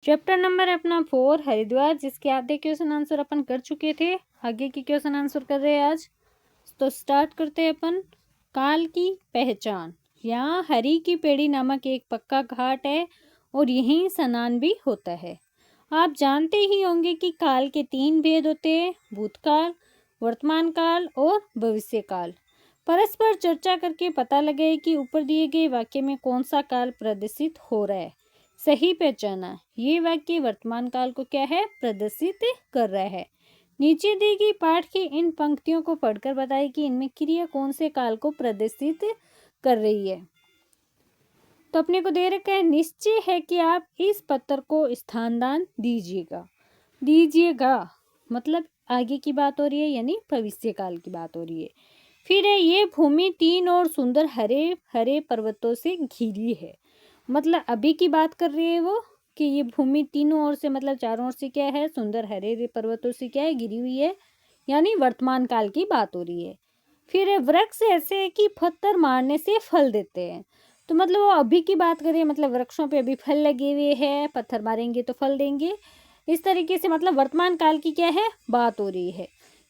Chapter number अपना 4 हरिद्वार, जिसके आधे क्वेश्चन आंसर अपन कर चुके थे। आगे की क्वेश्चन आंसर कर रहे हैं आज। तो स्टार्ट करते हैं अपन। काल की पहचान। यहाँ हरि की पेड़ी नामक एक पक्का घाट है और यहीं स्नान भी होता है। आप जानते ही होंगे कि काल के 3 भेद होते हैं, भूतकाल, वर्तमान काल और भविष्य काल। परस्पर चर्चा करके पता लगे कि ऊपर दिए गए वाक्य में कौन सा काल प्रदर्शित हो रहा है। सही पहचाना। ये वाक्य वर्तमान काल को क्या है, प्रदर्शित कर रहा है। नीचे दी गई पाठ की इन पंक्तियों को पढ़कर बताइए कि इनमें क्रिया कौन से काल को प्रदर्शित कर रही है। तो अपने को दे रखा है, निश्चय है कि आप इस पत्र को स्थानदान दीजिएगा। दीजिएगा मतलब आगे की बात हो रही है, यानी भविष्य काल की बात हो रही है। फिर है, ये भूमि 3 और सुंदर हरे हरे पर्वतों से घिरी है। मतलब अभी की बात कर रही है वो, कि ये भूमि तीनों ओर से मतलब चारों ओर से क्या है, सुंदर हरे हरे पर्वतों से क्या है, घिरी हुई है, यानी वर्तमान काल की बात हो रही है। फिर वृक्ष ऐसे है कि पत्थर मारने से फल देते हैं। तो मतलब वो अभी की बात करें, मतलब वृक्षों पे अभी फल लगे हुए हैं, पत्थर मारेंगे तो फल देंगे। इस तरीके से मतलब वर्तमान काल की क्या है, बात हो रही है।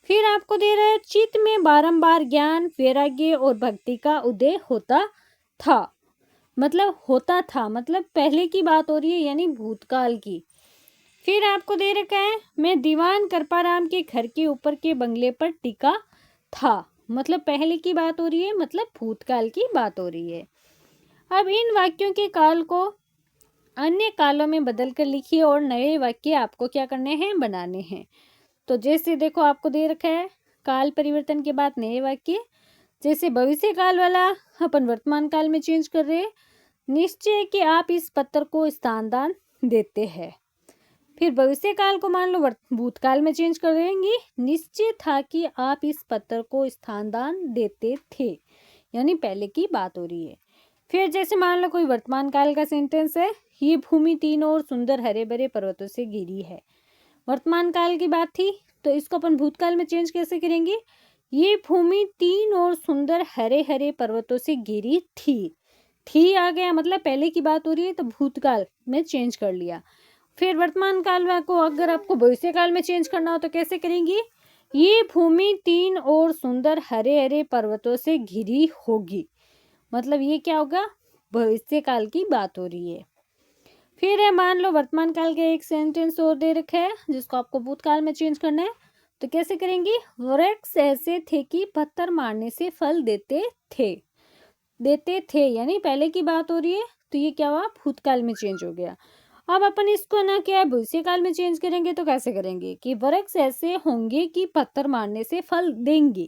फिर आपको दे रहा है, चित्त में बारंबार ज्ञान, वैराग्य और भक्ति का उदय होता था। मतलब होता था मतलब पहले की बात हो रही है, यानी भूतकाल की। फिर आपको दे रखा है, मैं दीवान कृपाराम के घर के ऊपर के बंगले पर टिका था। मतलब पहले की बात हो रही है, मतलब भूतकाल की बात हो रही है। अब इन वाक्यों के काल को अन्य कालों में बदल कर लिखिए और नए वाक्य आपको क्या करने हैं, बनाने हैं। तो जैसे देखो आपको दे रखा है, काल परिवर्तन के बाद नए वाक्य। जैसे भविष्य काल वाला अपन वर्तमान काल में चेंज कर रहे हैं। निश्चय कि आप इस पत्र को स्थानदान देते हैं। फिर भविष्य काल को मान लो भूतकाल में चेंज कर देंगे। निश्चय था कि आप इस पत्र को स्थानदान देते थे, यानी पहले की बात हो रही है। फिर जैसे मान लो कोई वर्तमान काल का सेंटेंस है, ये भूमि 3 और सुंदर हरे भरे पर्वतों से घिरी है। वर्तमान काल की बात थी, तो इसको अपन भूतकाल में चेंज कैसे करेंगे, ये भूमि 3 और सुंदर हरे हरे पर्वतों से घिरी थी आ गया, मतलब पहले की बात हो रही है तो भूतकाल में चेंज कर लिया। फिर वर्तमान काल को अगर आपको भविष्य काल में चेंज करना हो तो कैसे करेंगे, ये भूमि 3 और सुंदर हरे हरे पर्वतों से घिरी होगी। मतलब ये क्या होगा, भविष्य काल की बात हो रही है। फिर है, मान लो वर्तमान काल का एक सेंटेंस और दे रखा है जिसको आपको भूतकाल में चेंज करना है। तो कैसे करेंगे, वृक्ष ऐसे थे कि पत्थर मारने से फल देते थे, यानी पहले की बात हो रही है, तो ये क्या हुआ, भूतकाल में चेंज हो गया। अब अपन इसको ना क्या है, भविष्य काल में चेंज करेंगे। तो कैसे करेंगे कि वृक्ष ऐसे होंगे कि पत्थर मारने से फल देंगे,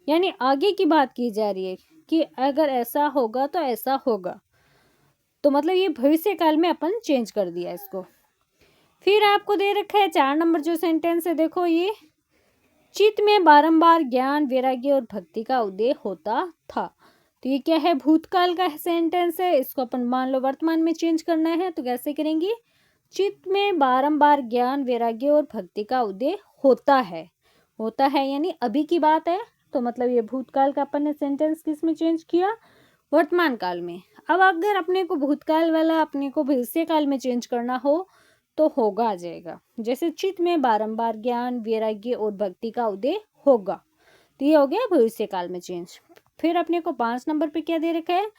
यानी आगे की बात की जा रही है कि अगर ऐसा होगा तो ऐसा होगा। तो मतलब ये भविष्य काल में अपन चेंज कर दिया इसको। फिर आपको दे रखा है 4 नंबर जो सेंटेंस है, देखो ये, चित्त में बारंबार ज्ञान, वैराग्य और भक्ति का उदय होता था। तो ये क्या है, भूतकाल का सेंटेंस है, इसको अपन मान लो वर्तमान में चेंज करना है। तो कैसे करेंगे, चित्त में बारंबार ज्ञान, वैराग्य और भक्ति का उदय होता है यानी अभी की बात है। तो मतलब ये भूतकाल का अपन ने सेंटेंस किस में चेंज किया, वर्तमान काल में। अब अगर अपने को भूतकाल वाला अपने को भविष्य काल में चेंज करना हो तो होगा आ जाएगा, जैसे चित्त में बारंबार ज्ञान, वैराग्य और भक्ति का उदय होगा। तो ये हो गया भविष्य काल में चेंज। फिर अपने को 5 नंबर पे क्या दे रखा है,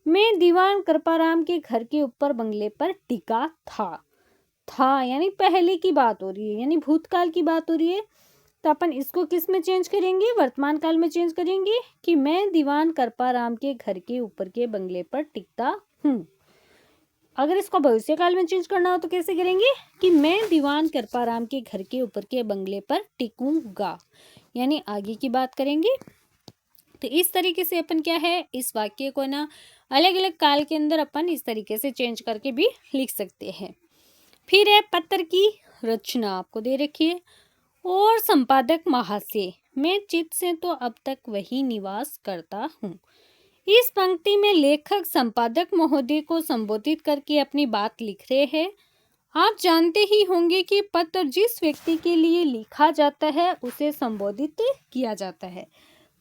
मैं दीवान कृपाराम के घर के ऊपर बंगले पर टिका था यानी पहले की बात हो रही है, यानी भूतकाल की बात हो रही है। तो अपन इसको किस में चेंज करेंगे, वर्तमान काल में चेंज करेंगे कि मैं दीवान कृपाराम के घर के ऊपर के बंगले पर टिकता हूँ। अगर इसको भविष्य काल में चेंज करना हो तो कैसे करेंगे कि मैं दीवान कृपाराम के घर के ऊपर के बंगले पर टिकूंगा, यानी आगे की बात करेंगे। तो इस तरीके से अपन क्या है, इस वाक्य को ना अलग अलग काल के अंदर अपन इस तरीके से चेंज करके भी लिख सकते हैं। फिर है, पत्र की रचना आपको दे रखी है और संपादक महाशय, मैं चित्त से तो अब तक वही निवास करता हूँ। इस पंक्ति में लेखक संपादक महोदय को संबोधित करके अपनी बात लिख रहे हैं। आप जानते ही होंगे कि पत्र जिस व्यक्ति के लिए लिखा जाता है उसे संबोधित किया जाता है।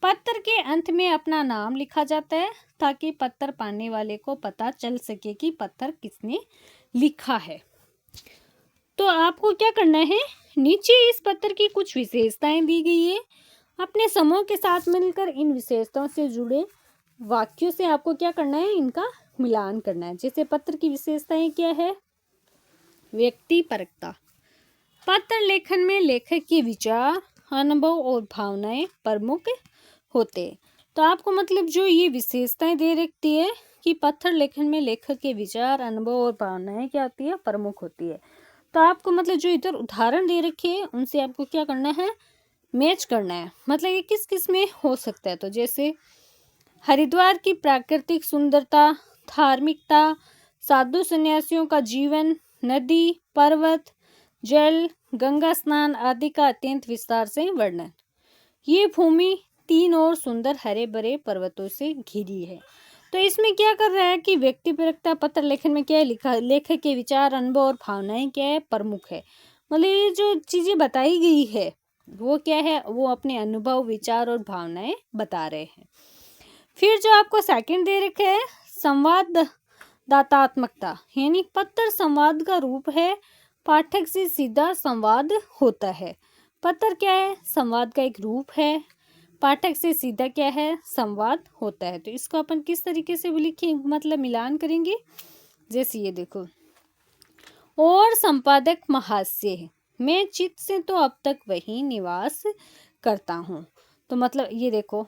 पत्र के अंत में अपना नाम लिखा जाता है ताकि पत्र पाने वाले को पता चल सके कि पत्र किसने लिखा है। आपको क्या करना है, नीचे इस पत्र की कुछ विशेषताएं दी गई है, अपने समूह के साथ मिलकर इन विशेषताओं से जुड़े वाक्यों से आपको क्या करना है, इनका मिलान करना है। जैसे पत्र की विशेषताएं क्या है, व्यक्तिपरकता, पत्र लेखन में लेखक के विचार, अनुभव और भावनाएं प्रमुख होते हैं। तो आपको मतलब जो ये विशेषताएं दे रखती है कि पत्र लेखन में लेखक के विचार, अनुभव और भावनाएं क्या होती है, प्रमुख होती है। तो आपको मतलब जो इधर उदाहरण दे रखे हैं उनसे आपको क्या करना है, मैच करना है। मतलब ये किस किस में हो सकता है, तो जैसे हरिद्वार की प्राकृतिक सुंदरता, धार्मिकता, साधु सन्यासियों का जीवन, नदी, पर्वत, जल, गंगा स्नान आदि का अत्यंत विस्तार से वर्णन। ये भूमि तीन और सुंदर हरे भरे पर्वतों से घिरी है। तो इसमें क्या कर रहा है कि व्यक्तिपरकता पत्र लेखन में क्या है, लिखा लेखक के विचार, अनुभव और भावनाएं क्या है, प्रमुख है। मतलब ये जो चीजें बताई गई है वो क्या है, वो अपने अनुभव, विचार और भावनाएं बता रहे हैं। फिर जो आपको सेकंड दे रखे है, संवाददातात्मकता, यानी पत्र संवाद का रूप है, पाठक से सीधा संवाद होता है। पत्र क्या है, संवाद का एक रूप है, पाठक से सीधा क्या है, संवाद होता है। तो इसको अपन किस तरीके से लिखें, मतलब मिलान करेंगे। जैसे ये देखो, और संपादक महास्य है, मैं चित्त से तो अब तक वही निवास करता हूँ। तो मतलब ये देखो,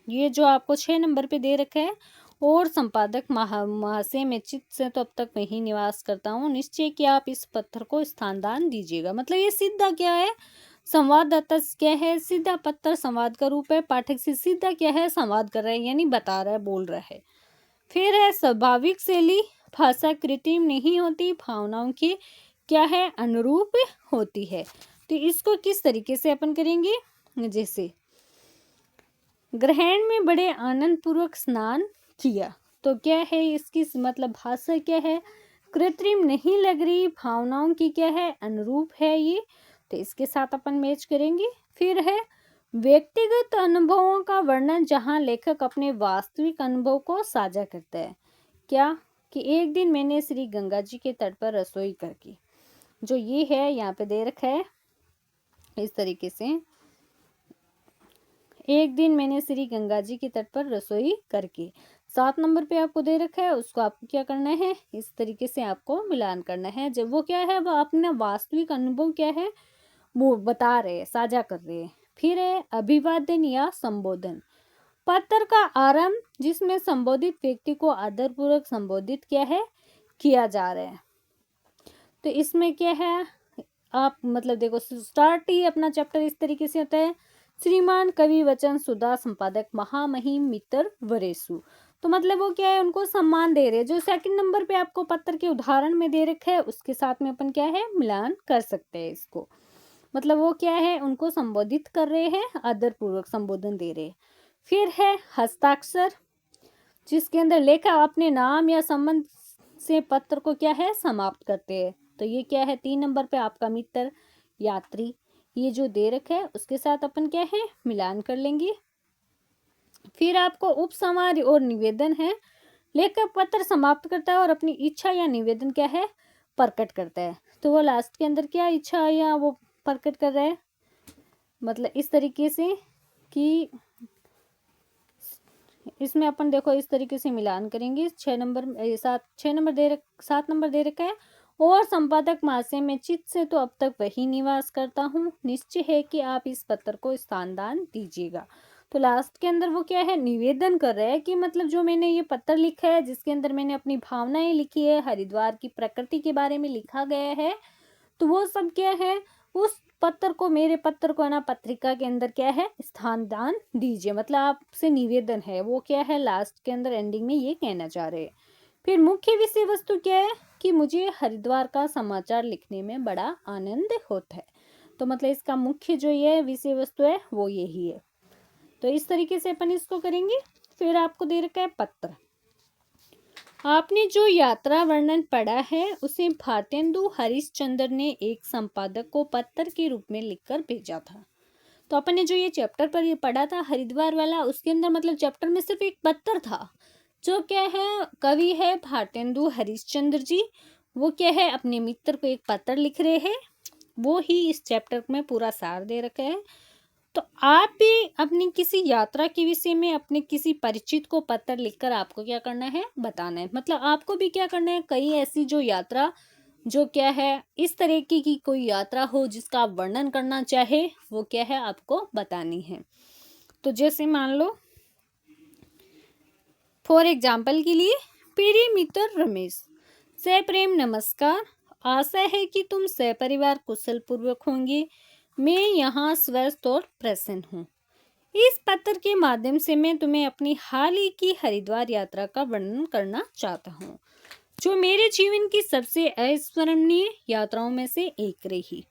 ये जो आपको 6 नंबर पे दे रखा है, और संपादक महाशय में चित्त से तो अब तक वही निवास करता हूँ, निश्चय कि आप इस पत्र को स्थानदान दीजिएगा। मतलब ये सीधा क्या है, संवाददाता क्या है, सीधा पत्र संवाद का रूप है, पाठक से सीधा क्या है, संवाद कर रहा है, यानी बता रहा है, बोल रहा है। फिर है स्वाभाविक शैली, भाषा कृत्रिम नहीं होती, भावनाओं की क्या है, अनुरूप होती है। तो इसको किस तरीके से अपन करेंगे, जैसे ग्रहण में बड़े आनंद पूर्वक स्नान किया। तो क्या है इसकी मतलब भाषा क्या है, कृत्रिम नहीं लग रही, भावनाओं की क्या है, अनुरूप है ये। तो इसके साथ अपन मैच करेंगे। फिर है व्यक्तिगत अनुभवों का वर्णन, जहां लेखक अपने वास्तविक अनुभव को साझा करता है। क्या कि एक दिन मैंने श्री गंगा जी के तट पर रसोई करके, जो ये है यहाँ पे दे रखा है इस तरीके से, एक दिन मैंने श्री गंगा जी के तट पर रसोई करके। 7 नंबर पे आपको दे रखा है, उसको आपको क्या करना है, इस तरीके से आपको मिलान करना है। जब वो क्या है, वो अपना वास्तविक अनुभव क्या है, वो बता रहे हैं, साझा कर रहे हैं। फिर है अभिवादन या संबोधन, पत्र का आरंभ जिसमें संबोधित व्यक्ति को आदरपूर्वक संबोधित क्या है, किया जा रहा है। तो इसमें क्या है, आप मतलब देखो, स्टार्ट ही अपना चैप्टर इस तरीके से होता है, श्रीमान कवि वचन सुधा संपादक महामहिम मित्र वरेसु। तो मतलब वो क्या है, उनको सम्मान दे रहे हैं। जो सेकंड नंबर पे आपको पत्र के उदाहरण में दे रखा है उसके साथ में अपन क्या है, मिलान कर सकते हैं इसको। मतलब वो क्या है, उनको संबोधित कर रहे हैं, आदर पूर्वक संबोधन दे रहे हैं। फिर है हस्ताक्षर, जिसके अंदर लेखक अपने नाम या संबंध से पत्र को क्या है, समाप्त करते हैं। तो ये क्या है, 3 नंबर पे आपका मित्र, यात्री, ये जो दे रखा है उसके साथ अपन क्या है, मिलान कर लेंगे। फिर आपको उपसंहार और निवेदन है, लेखक पत्र समाप्त करता है और अपनी इच्छा या निवेदन क्या है, प्रकट करता है। तो वो लास्ट के अंदर क्या इच्छा या वो प्रकट कर रहा है, मतलब इस तरीके से कि इसमें अपन देखो इस तरीके से मिलान करेंगे। 6 नंबर 7 नंबर दे रखा है, और संपादक महाशय में चित्त से तो अब तक वही निवास करता हूँ, निश्चय है कि आप इस पत्र को स्थानदान दीजिएगा। तो लास्ट के अंदर वो क्या है, निवेदन कर रहा है कि मतलब जो मैंने ये पत्र लिखा है, जिसके अंदर मैंने अपनी भावनाएं लिखी है, हरिद्वार की प्रकृति के बारे में लिखा गया है, तो वो सब क्या है, उस पत्र को, मेरे पत्र को ना पत्रिका के अंदर क्या है, स्थानदान दीजिए। मतलब आपसे निवेदन है, वो क्या है, लास्ट के अंदर एंडिंग में ये कहना चाह रहे हैं। फिर मुख्य विषय वस्तु क्या है कि मुझे हरिद्वार का समाचार लिखने में बड़ा आनंद होता है। तो मतलब इसका मुख्य जो ये विषय वस्तु है वो यही है। तो इस तरीके से अपन इसको करेंगे। फिर आपको दे रखा है पत्र, आपने जो यात्रा वर्णन पढ़ा है उसे भारतेंदु हरिश्चंद्र ने एक संपादक को पत्र के रूप में लिखकर भेजा था। तो अपन ने जो ये चैप्टर पर ये पढ़ा था हरिद्वार वाला, उसके अंदर मतलब चैप्टर में सिर्फ एक पत्र था, जो क्या है, कवि है भारतेंदु हरिश्चंद्र जी, वो क्या है, अपने मित्र को एक पत्र लिख रहे हैं। वो ही इस चैप्टर में पूरा सार दे रखा है। तो आप भी अपनी किसी यात्रा के विषय में अपने किसी परिचित को पत्र लिखकर आपको क्या करना है, बताना है। मतलब आपको भी क्या करना है, कई ऐसी जो यात्रा जो क्या है इस तरीके की कोई यात्रा हो जिसका आप वर्णन करना चाहे, वो क्या है आपको बतानी है। तो जैसे मान लो फॉर एग्जाम्पल के लिए, प्रिय मित्र रमेश, सप्रेम नमस्कार। आशा है कि तुम सपरिवार कुशल पूर्वक होंगे। मैं यहाँ स्वस्थ और प्रसन्न हूँ। इस पत्र के माध्यम से मैं तुम्हें अपनी हाल ही की हरिद्वार यात्रा का वर्णन करना चाहता हूँ, जो मेरे जीवन की सबसे अविस्मरणीय यात्राओं में से एक रही।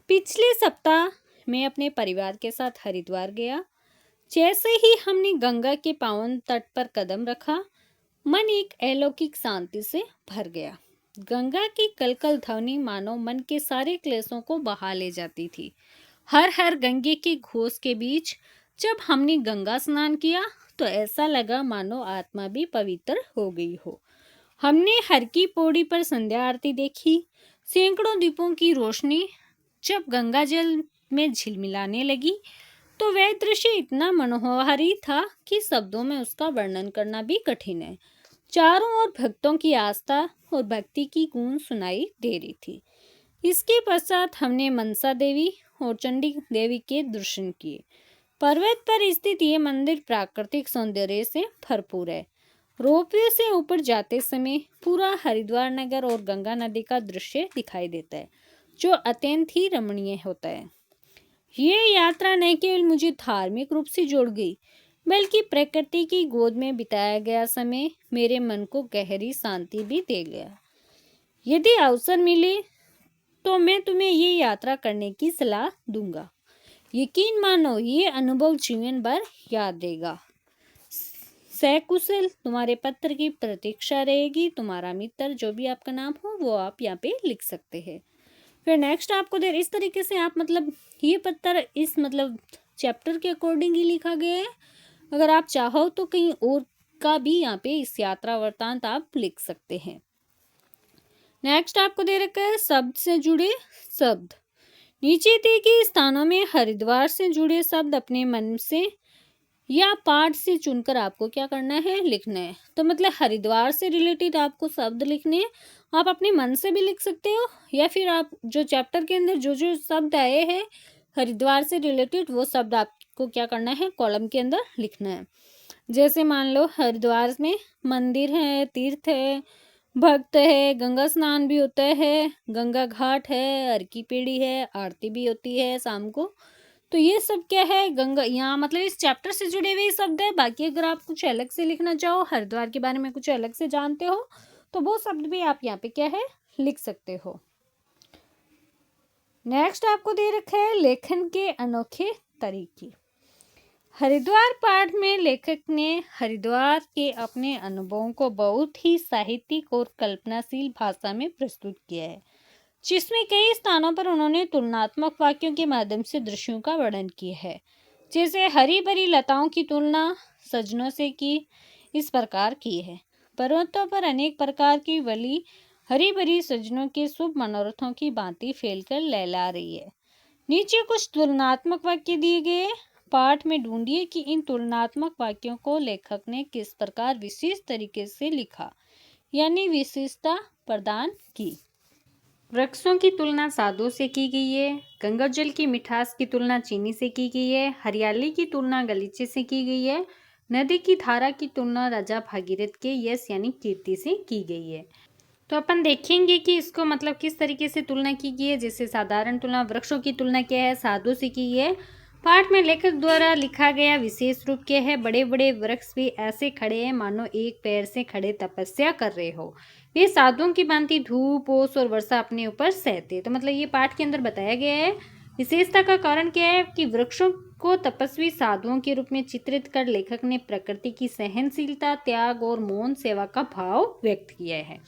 पिछले सप्ताह मैं अपने परिवार के साथ हरिद्वार गया। जैसे ही हमने गंगा के पावन तट पर कदम रखा, मन एक अलौकिक शांति से भर गया। गंगा की कलकल ध्वनि मानो मन के सारे क्लेशों को बहा ले जाती थी। हर हर गंगे के घोष के बीच जब हमने गंगा स्नान किया तो ऐसा लगा मानो आत्मा भी पवित्र हो गई हो। हमने हर की पौड़ी पर संध्या आरती देखी। सैकड़ों दीपों की रोशनी जब गंगा जल में झिलमिलाने लगी तो वह दृश्य इतना मनोहारी था कि शब्दों में उसका वर्णन करना भी कठिन है। चारों ओर भक्तों की आस्था और भक्ति की गूंज सुनाई दे रही थी। इसके पश्चात हमने मनसा देवी और चंडी देवी के दर्शन किए। पर्वत पर स्थित ये मंदिर प्राकृतिक सौंदर्य से भरपूर है। रोपवे से ऊपर जाते समय पूरा हरिद्वार नगर और गंगा नदी का दृश्य दिखाई देता है, जो अत्यंत ही रमणीय होता है। ये यात्रा न केवल मुझे धार्मिक रूप से जोड़ गई, बल्कि प्रकृति की गोद में बिताया गया समय मेरे मन को गहरी शांति भी दे गया। यदि अवसर मिले तो मैं तुम्हें ये यात्रा करने की सलाह दूंगा। यकीन मानो ये अनुभव जीवन भर याद रहेगा। सकुशल तुम्हारे पत्र की प्रतीक्षा रहेगी। तुम्हारा मित्र, जो भी आपका नाम हो वो आप यहाँ पे लिख सकते हैं। फिर नेक्स्ट आपको देर इस तरीके से आप मतलब ये पत्र इस मतलब चैप्टर के अकॉर्डिंग ही लिखा गया है। अगर आप चाहो तो कहीं और का भी यहाँ पे इस यात्रा वृत्तांत आप लिख सकते हैं। नेक्स्ट आपको दे रखा है शब्द से जुड़े शब्द। नीचे दिए गए स्थानों में हरिद्वार से जुड़े शब्द अपने मन से या पाठ से चुनकर आपको क्या करना है, लिखना है। तो मतलब हरिद्वार से रिलेटेड आपको शब्द लिखने हैं। आप अपने मन से भी लिख सकते हो, या फिर आप जो चैप्टर के अंदर जो जो शब्द आए हैं हरिद्वार से रिलेटेड, वो शब्द आपको क्या करना है, कॉलम के अंदर लिखना है। जैसे मान लो हरिद्वार में मंदिर है, तीर्थ है, भक्त है, गंगा स्नान भी होता है, गंगा घाट है, हर की पेड़ी है, आरती भी होती है शाम को। तो ये सब क्या है, गंगा यहाँ मतलब इस चैप्टर से जुड़े हुए शब्द है। बाकी अगर आप कुछ अलग से लिखना चाहो, हरिद्वार के बारे में कुछ अलग से जानते हो, तो वो शब्द भी आप यहाँ पे क्या है, लिख सकते हो। नेक्स्ट आपको दे रखा है लेखन के अनोखे तरीके। हरिद्वार पाठ में लेखक ने हरिद्वार के अपने अनुभवों को बहुत ही साहित्यिक और कल्पनाशील भाषा में प्रस्तुत किया है, जिसमें कई स्थानों पर उन्होंने तुलनात्मक वाक्यों के माध्यम से दृश्यों का वर्णन किया है। जैसे हरी भरी लताओं की तुलना सजनों से की इस प्रकार की है। पर्वतों पर अनेक प्रकार की वली हरी भरी सजनों के शुभ मनोरथों की भांति फैलकर लहला रही है। नीचे कुछ तुलनात्मक वाक्य दिए गए। पाठ में ढूंढिए कि इन तुलनात्मक वाक्यों को लेखक ने किस प्रकार विशेष तरीके से लिखा, यानी विशेषता प्रदान की। वृक्षों की तुलना साधुओं से की गई है। गंगा जल की मिठास की तुलना चीनी से की गई है। हरियाली की तुलना गलीचे से की गई है। नदी की धारा की तुलना राजा भागीरथ के यश यानी कीर्ति से की गई है। तो अपन देखेंगे कि इसको मतलब किस तरीके से तुलना की गई है। जैसे साधारण तुलना, वृक्षों की तुलना क्या है, साधुओं से की है। पाठ में लेखक द्वारा लिखा गया विशेष रूप क्या है, बड़े बड़े वृक्ष भी ऐसे खड़े हैं मानो एक पैर से खड़े तपस्या कर रहे हो। वे साधुओं की भांति धूप, ओस और वर्षा अपने ऊपर सहते। तो मतलब ये पाठ के अंदर बताया गया है। विशेषता का कारण क्या है कि वृक्षों को तपस्वी साधुओं के रूप में चित्रित कर लेखक ने प्रकृति की सहनशीलता, त्याग और मौन सेवा का भाव व्यक्त किया है।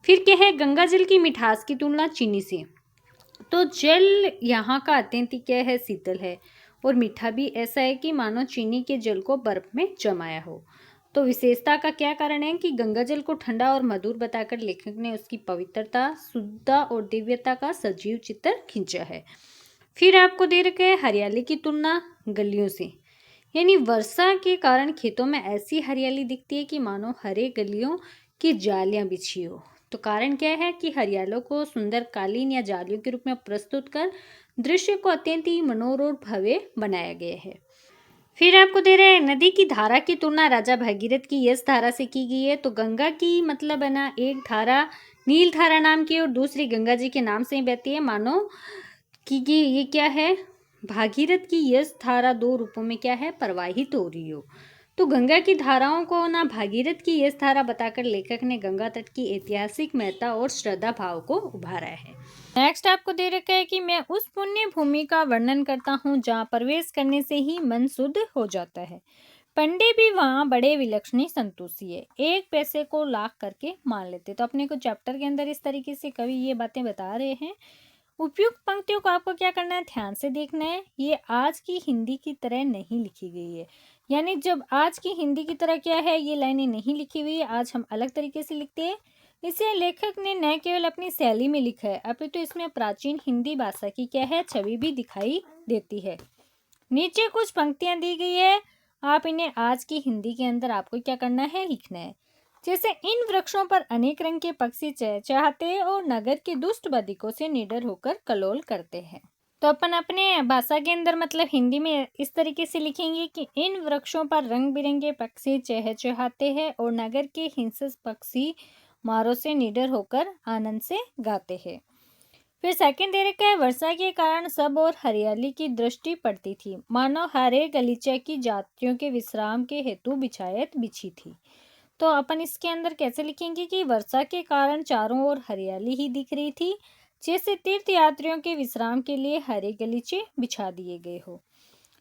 फिर क्या है, गंगा जल की मिठास की तुलना चीनी से। तो जल यहाँ का अत्यंत क्या है, शीतल है और मीठा भी ऐसा है कि मानो चीनी के जल को बर्फ में जमाया हो। तो विशेषता का क्या कारण है कि गंगा जल को ठंडा और मधुर बताकर लेखक ने उसकी पवित्रता, शुद्धता और दिव्यता का सजीव चित्र खींचा है। फिर आपको दे रखा है हरियाली की तुलना गलियों से, यानी वर्षा के कारण खेतों में ऐसी हरियाली दिखती है कि मानो हरे गलियों की जालियां बिछी हो। तो कारण क्या है कि हरियालों को सुंदर कालीन या जालियों के रूप में प्रस्तुत कर दृश्य को अत्यंत ही मनोहर और भव्य बनाया गया है। फिर आपको दे रहे हैं नदी की धारा की तुलना राजा भगीरथ की यश धारा से की गई है। तो गंगा की मतलब है ना, एक धारा नील धारा नाम की और दूसरी गंगा जी के नाम से ही बहती है, मानो कि ये क्या है, भागीरथ की यश धारा दो रूपों में क्या है, प्रवाहित हो रही हो। तो गंगा की धाराओं को ना भागीरथ की यश धारा बताकर लेखक ने गंगा तट की ऐतिहासिक महत्ता और श्रद्धा भाव को उभारा है। नेक्स्ट आपको दे रखा है कि मैं उस पुण्य भूमि का वर्णन करता हूँ जहाँ प्रवेश करने से ही मन शुद्ध हो जाता है। पंडे भी वहाँ बड़े विलक्षणी संतोषी है, एक पैसे को लाख करके मान लेते। तो अपने को चैप्टर के अंदर इस तरीके से कवि ये बातें बता रहे हैं। उपयुक्त पंक्तियों को आपको क्या करना है, ध्यान से देखना है। ये आज की हिंदी की तरह नहीं लिखी गई है, यानी जब आज की हिंदी की तरह क्या है, ये लाइनें नहीं लिखी हुई है, आज हम अलग तरीके से लिखते हैं। इसे लेखक ने न केवल अपनी शैली में लिखा है, अपितु तो इसमें प्राचीन हिंदी भाषा की क्या है, छवि भी दिखाई देती है। नीचे कुछ पंक्तियां दी गई है, आप इन्हें आज की हिंदी के अंदर आपको क्या करना है, लिखना है। जैसे इन वृक्षों पर अनेक रंग के पक्षी चहचहाते हैं और नगर के दुष्ट बधिकों से निडर होकर कलोल करते हैं। तो अपन अपने भाषा के अंदर मतलब हिंदी में इस तरीके से लिखेंगे कि इन वृक्षों पर रंग बिरंगे पक्षी चहचहाते हैं और नगर के हिंसक पक्षी मारों से निडर होकर आनंद से गाते हैं। फिर सेकंड दे रखा है, वर्षा के कारण सब और हरियाली की दृष्टि पड़ती थी, मानो हरे गलीचे की जातियों के विश्राम के हेतु बिछायत बिछी थी। तो अपन इसके अंदर कैसे लिखेंगे कि वर्षा के कारण चारों ओर हरियाली ही दिख रही थी, जैसे तीर्थ यात्रियों के विश्राम के लिए हरे गलीचे बिछा दिए गए हो।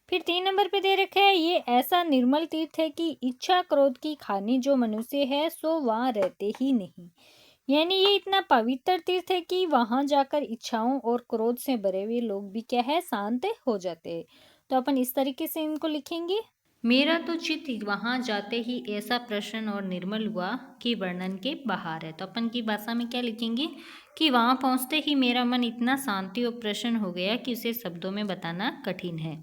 फिर 3 नंबर पे दे रखा है, ये ऐसा निर्मल तीर्थ है कि इच्छा क्रोध की खानी जो मनुष्य है सो वहाँ रहते ही नहीं, यानी ये इतना पवित्र तीर्थ है कि वहां जाकर इच्छाओं और क्रोध से भरे हुए लोग भी क्या है, शांत हो जाते हैं। तो अपन इस तरीके से इनको लिखेंगे, मेरा तो चित्त वहां जाते ही ऐसा प्रसन्न और निर्मल हुआ कि वर्णन के बाहर है। तो अपन की भाषा में क्या लिखेंगे कि वहां पहुंचते ही मेरा मन इतना शांति और प्रसन्न हो गया कि उसे शब्दों में बताना कठिन है।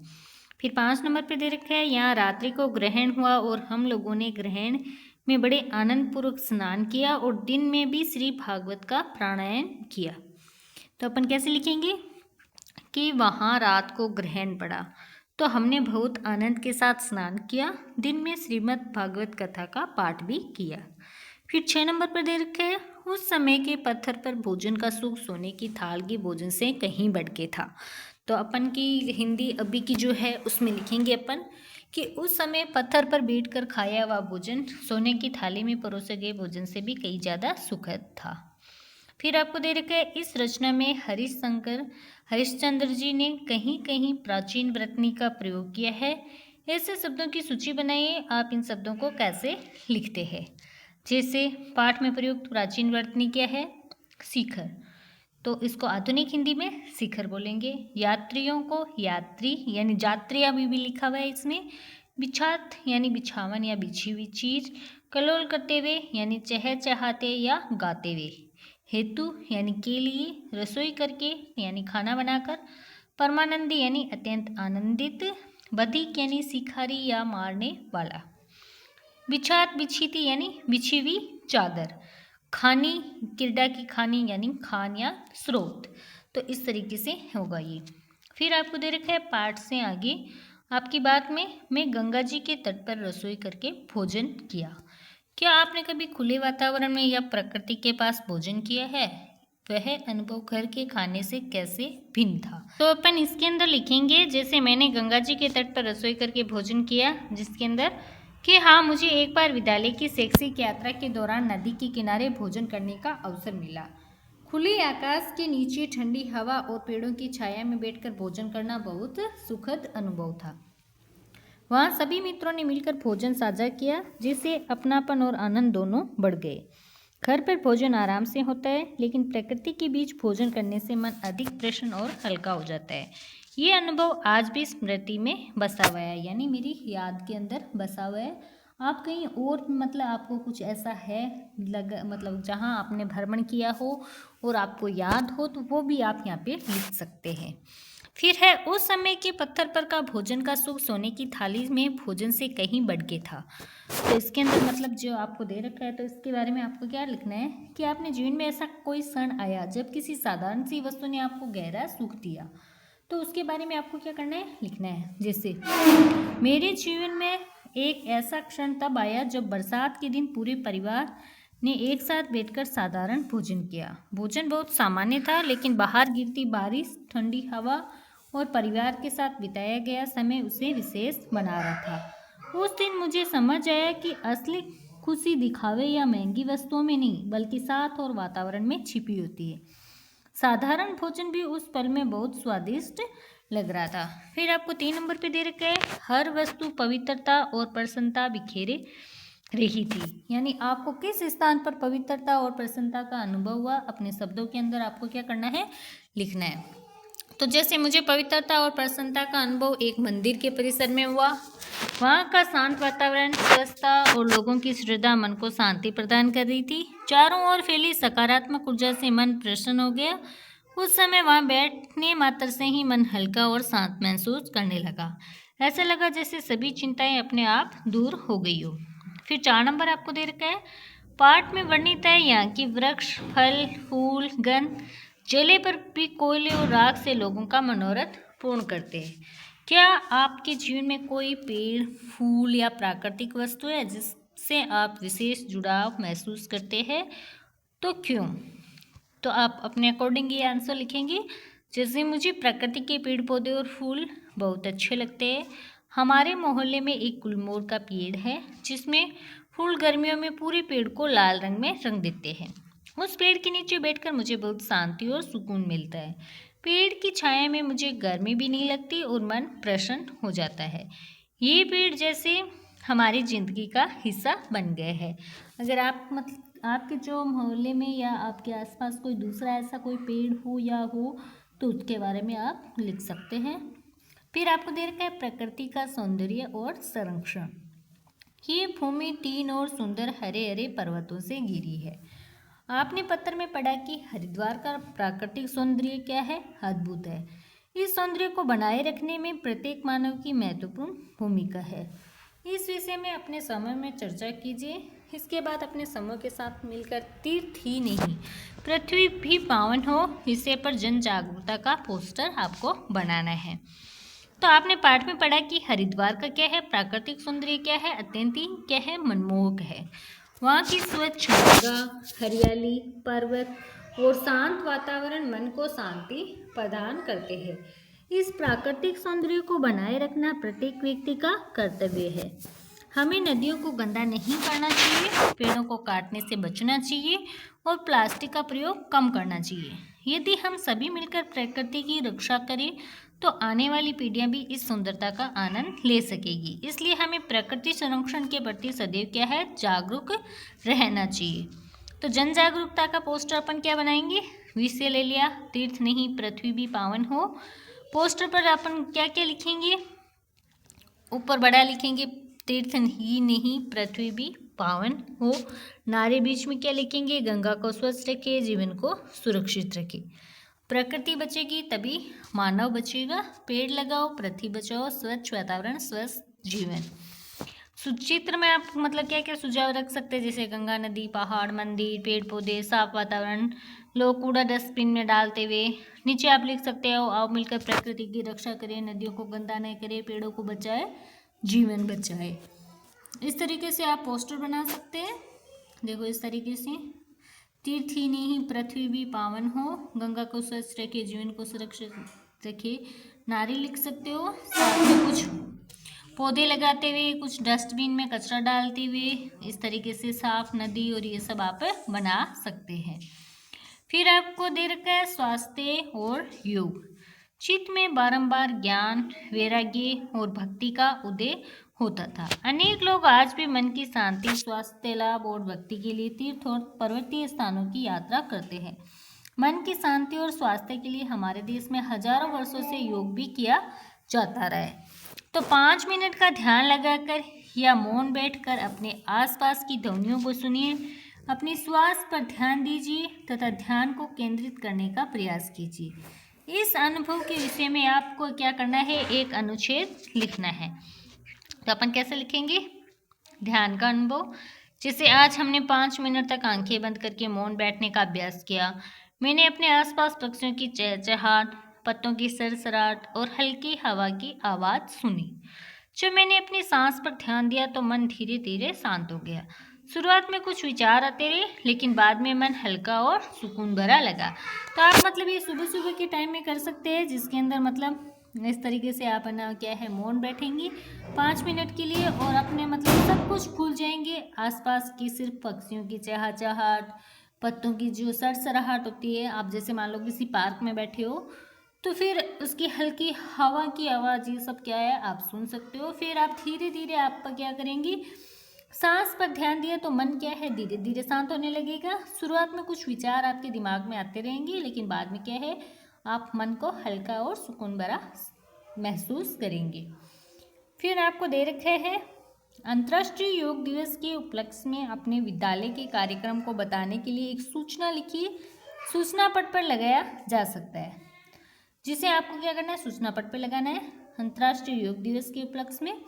फिर 5 नंबर पे दे रखा है, यहाँ रात्रि को ग्रहण हुआ और हम लोगों ने ग्रहण में बड़े आनंद पूर्वक स्नान किया और दिन में भी श्री भागवत का प्राणायाम किया। तो अपन कैसे लिखेंगे कि वहाँ रात को ग्रहण पड़ा तो हमने बहुत आनंद के साथ स्नान किया, दिन में श्रीमद् भागवत कथा का पाठ भी किया। फिर 6 नंबर पर दे रखे है, उस समय के पत्थर पर भोजन का सुख सोने की थाल की भोजन से कहीं बढ़ के था। तो अपन की हिंदी अभी की जो है उसमें लिखेंगे अपन कि उस समय पत्थर पर बैठकर खाया हुआ भोजन सोने की थाली में परोसे गए भोजन से भी कहीं ज़्यादा सुखद था। फिर आपको दे रखा है, इस रचना में हरिश्चंद्र जी ने कहीं कहीं प्राचीन व्रतनी का प्रयोग किया है। ऐसे शब्दों की सूची बनाइए, आप इन शब्दों को कैसे लिखते हैं। जैसे पाठ में प्रयुक्त प्राचीन वर्तनी क्या है, शिखर, तो इसको आधुनिक हिंदी में शिखर बोलेंगे। यात्रियों को यात्री यानी यात्री अभी भी लिखा हुआ है इसमें। बिछात यानी बिछावन या बिछी हुई चीज। कलोल करते हुए यानी चहचहाते या गाते हुए। हेतु यानी के लिए। रसोई करके यानी खाना बनाकर। परमानंदी यानी अत्यंत आनंदित। बधिक यानी शिकारी या मारने वाला। बिछात बिछी थी यानी बिछी हुई चादर। खानी क्रीड़ा की खानी यानी खान या स्रोत। तो इस तरीके से होगा ये। फिर आपको दे रखा है पाठ से आगे आपकी बात में, मैं गंगा जी के तट पर रसोई करके भोजन किया। क्या आपने कभी खुले वातावरण में या प्रकृति के पास भोजन किया है? वह अनुभव घर के खाने से कैसे भिन्न था? तो अपन इसके अंदर लिखेंगे, जैसे मैंने गंगा जी के तट पर रसोई करके भोजन किया, जिसके अंदर कि हाँ, मुझे एक बार विद्यालय की शैक्षिक यात्रा के दौरान नदी के किनारे भोजन करने का अवसर मिला। खुले आकाश के नीचे ठंडी हवा और पेड़ों की छाया में बैठकर भोजन करना बहुत सुखद अनुभव था। वहाँ सभी मित्रों ने मिलकर भोजन साझा किया, जिससे अपनापन और आनंद दोनों बढ़ गए। घर पर भोजन आराम से होता है, लेकिन प्रकृति के बीच भोजन करने से मन अधिक प्रसन्न और हल्का हो जाता है। ये अनुभव आज भी स्मृति में बसा हुआ है, यानी मेरी याद के अंदर बसा हुआ है। आप कहीं और मतलब आपको कुछ ऐसा है मतलब जहाँ आपने भ्रमण किया हो और आपको याद हो तो वो भी आप यहाँ पे लिख सकते हैं। फिर है उस समय के पत्थर पर का भोजन का सुख सोने की थाली में भोजन से कहीं बढ़ के था। तो इसके अंदर मतलब जो आपको दे रखा है तो इसके बारे में आपको क्या लिखना है कि आपने जीवन में ऐसा कोई क्षण आया जब किसी साधारण सी वस्तु ने आपको गहरा सुख दिया, तो उसके बारे में आपको क्या करना है, लिखना है। जैसे मेरे जीवन में एक ऐसा क्षण तब आया जब बरसात के दिन पूरे परिवार ने एक साथ बैठकर साधारण भोजन किया। भोजन बहुत सामान्य था, लेकिन बाहर गिरती बारिश, ठंडी हवा और परिवार के साथ बिताया गया समय उसे विशेष बना रहा था। उस दिन मुझे समझ आया कि असली खुशी दिखावे या महंगी वस्तुओं में नहीं, बल्कि साथ और वातावरण में छिपी होती है। साधारण भोजन भी उस पल में बहुत स्वादिष्ट लग रहा था। फिर आपको 3 नंबर पे दे रखा है, हर वस्तु पवित्रता और प्रसन्नता बिखेरे रही थी। यानी आपको किस स्थान पर पवित्रता और प्रसन्नता का अनुभव हुआ, अपने शब्दों के अंदर आपको क्या करना है, लिखना है। तो जैसे मुझे पवित्रता और प्रसन्नता का अनुभव एक मंदिर के परिसर में हुआ। वहाँ का शांत वातावरण, स्वच्छता और लोगों की श्रद्धा मन को शांति प्रदान कर रही थी। चारों ओर फैली सकारात्मक ऊर्जा से मन प्रसन्न हो गया। उस समय वहाँ बैठने मात्र से ही मन हल्का और शांत महसूस करने लगा। ऐसा लगा जैसे सभी चिंताएं अपने आप दूर हो गई हो। फिर 4 नंबर आपको दे रखा है, पाठ में वर्णित है यहाँ की वृक्ष, फल, फूल, गंध जले पर भी कोयले और राख से लोगों का मनोरथ पूर्ण करते हैं। क्या आपके जीवन में कोई पेड़, फूल या प्राकृतिक वस्तु है जिससे आप विशेष जुड़ाव महसूस करते हैं? तो क्यों? तो आप अपने अकॉर्डिंग ये आंसर लिखेंगे। जैसे मुझे प्रकृति के पेड़ पौधे और फूल बहुत अच्छे लगते हैं। हमारे मोहल्ले में एक गुलमोहर का पेड़ है जिसमें फूल गर्मियों में पूरे पेड़ को लाल रंग में रंग देते हैं। उस पेड़ के नीचे बैठकर मुझे बहुत शांति और सुकून मिलता है। पेड़ की छाया में मुझे गर्मी भी नहीं लगती और मन प्रसन्न हो जाता है। ये पेड़ जैसे हमारी ज़िंदगी का हिस्सा बन गए हैं। अगर आप मतलब आपके जो मोहल्ले में या आपके आसपास कोई दूसरा ऐसा कोई पेड़ हो या हो तो उसके बारे में आप लिख सकते हैं। फिर आपको दे रखा है प्रकृति का सौंदर्य और संरक्षण। ये भूमि 3 और सुंदर हरे हरे पर्वतों से घिरी है। आपने पत्र में पढ़ा कि हरिद्वार का प्राकृतिक सौंदर्य क्या है, अद्भुत है। इस सौंदर्य को बनाए रखने में प्रत्येक मानव की महत्वपूर्ण भूमिका है। इस विषय में अपने समूह में चर्चा कीजिए। इसके बाद अपने समूह के साथ मिलकर तीर्थ ही नहीं पृथ्वी भी पावन हो विषय पर जन जागरूकता का पोस्टर आपको बनाना है। तो आपने पाठ में पढ़ा कि हरिद्वार का क्या है, प्राकृतिक सौंदर्य क्या है, अत्यंत ही क्या है, मनमोहक है। वहाँ की स्वच्छ गंगा, हरियाली, पर्वत और शांत वातावरण मन को शांति प्रदान करते हैं। इस प्राकृतिक सौंदर्य को बनाए रखना प्रत्येक व्यक्ति का कर्तव्य है। हमें नदियों को गंदा नहीं करना चाहिए, पेड़ों को काटने से बचना चाहिए और प्लास्टिक का प्रयोग कम करना चाहिए। यदि हम सभी मिलकर प्रकृति की रक्षा करें तो आने वाली पीढ़ियां भी इस सुंदरता का आनंद ले सकेगी। इसलिए हमें प्रकृति संरक्षण के प्रति सदैव क्या है, जागरूक रहना चाहिए। तो जन जागरूकता का पोस्टर अपन क्या बनाएंगे, विषय ले लिया तीर्थ नहीं पृथ्वी भी पावन हो। पोस्टर पर अपन क्या क्या लिखेंगे, ऊपर बड़ा लिखेंगे तीर्थ ही नहीं पृथ्वी भी पावन हो। नारे बीच में क्या लिखेंगे, गंगा को स्वच्छ रखे, जीवन को सुरक्षित रखे। प्रकृति बचेगी तभी मानव बचेगा। पेड़ लगाओ, पृथ्वी बचाओ, स्वच्छ वातावरण, स्वस्थ जीवन। चित्र में आप मतलब क्या क्या सुझाव रख सकते हैं, जैसे गंगा नदी, पहाड़, मंदिर, पेड़ पौधे, साफ वातावरण, लोग कूड़ा डस्टबिन में डालते हुए। नीचे आप लिख सकते हो, आओ मिलकर प्रकृति की रक्षा करें, नदियों को गंदा नहीं करें, पेड़ों को बचाए, जीवन बचाए। इस तरीके से आप पोस्टर बना सकते हैं। देखो इस तरीके से, तीर्थ ही नहीं पृथ्वी भी पावन हो, गंगा को स्वच्छ रखे, जीवन को सुरक्षित रखे, नारी लिख सकते हो। साथ में कुछ पौधे लगाते हुए, कुछ डस्टबिन में कचरा डालते हुए, इस तरीके से साफ नदी और ये सब आप बना सकते हैं। फिर आपको दे रखा है स्वास्थ्य और योग। चित्त में बारंबार ज्ञान, वैराग्य और भक्ति का उदय होता था। अनेक लोग आज भी मन की शांति, स्वास्थ्य लाभ और भक्ति के लिए तीर्थ और पर्वतीय स्थानों की यात्रा करते हैं। मन की शांति और स्वास्थ्य के लिए हमारे देश में हजारों वर्षों से योग भी किया जाता रहा है। तो 5 मिनट का ध्यान लगाकर या मौन बैठकर अपने आसपास की ध्वनियों को सुनिए। अपने श्वास पर ध्यान दीजिए तथा ध्यान को केंद्रित करने का प्रयास कीजिए। इस अनुभव के विषय में आपको क्या करना है, एक अनुच्छेद लिखना है। तो अपन कैसे लिखेंगे? ध्यान का अनुभव, जैसे आज हमने 5 मिनट तक आंखें बंद करके मौन बैठने का अभ्यास किया। मैंने अपने आसपास पक्षियों की चहचहाट, पत्तों की सरसराहट और हल्की हवा की आवाज़ सुनी। जब मैंने अपनी सांस पर ध्यान दिया तो मन धीरे धीरे शांत हो गया। शुरुआत में कुछ विचार आते रहे, लेकिन बाद में मन हल्का और सुकून भरा लगा। तो आप मतलब ये सुबह सुबह के टाइम में कर सकते हैं, जिसके अंदर मतलब इस तरीके से आप ना क्या है मौन बैठेंगी 5 मिनट के लिए और अपने मतलब सब कुछ भूल जाएंगे। आसपास की सिर्फ पक्षियों की चहचहाट, पत्तों की जो सरसराहट होती है, आप जैसे मान लो किसी पार्क में बैठे हो तो फिर उसकी हल्की हवा की आवाज़, ये सब क्या है आप सुन सकते हो। फिर आप धीरे धीरे आप क्या करेंगी, सांस पर ध्यान दिया तो मन क्या है धीरे धीरे शांत होने लगेगा। शुरुआत में कुछ विचार आपके दिमाग में आते रहेंगे, लेकिन बाद में क्या है आप मन को हल्का और सुकून भरा महसूस करेंगे। फिर आपको दे रखे है अंतर्राष्ट्रीय योग दिवस के उपलक्ष्य में अपने विद्यालय के कार्यक्रम को बताने के लिए एक सूचना लिखिए। सूचना पट पर लगाया जा सकता है, जिसे आपको क्या करना है सूचना पट पर लगाना है। अंतर्राष्ट्रीय योग दिवस के उपलक्ष्य में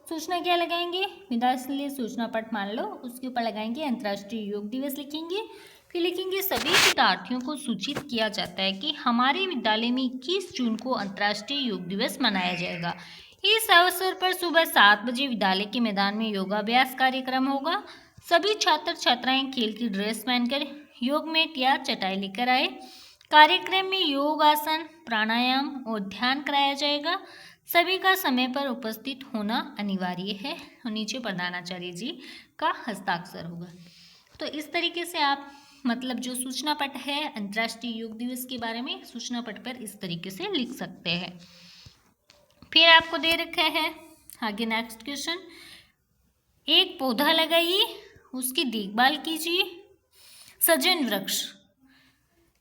सूचना क्या लगाएंगे, विद्यालय सूचना पट मान लो, उसके ऊपर लगाएंगे अंतर्राष्ट्रीय योग दिवस लिखेंगे। फिर लिखेंगे सभी विद्यार्थियों को सूचित किया जाता है कि हमारे विद्यालय में 21 जून को अंतर्राष्ट्रीय योग दिवस मनाया जाएगा। इस अवसर पर सुबह 7 बजे विद्यालय के मैदान में योगाभ्यास कार्यक्रम होगा। सभी छात्र छात्राएं खेल की ड्रेस पहनकर योग मैट या चटाई लेकर आए। कार्यक्रम में योग आसन, प्राणायाम और ध्यान कराया जाएगा। सभी का समय पर उपस्थित होना अनिवार्य है और नीचे प्रधानाचार्य जी का हस्ताक्षर होगा। तो इस तरीके से आप मतलब जो सूचना पट है अंतर्राष्ट्रीय योग दिवस के बारे में सूचना पट पर इस तरीके से लिख सकते हैं। फिर आपको दे रखा है आगे नेक्स्ट क्वेश्चन, एक पौधा लगाइए, उसकी देखभाल कीजिए। सजन वृक्ष,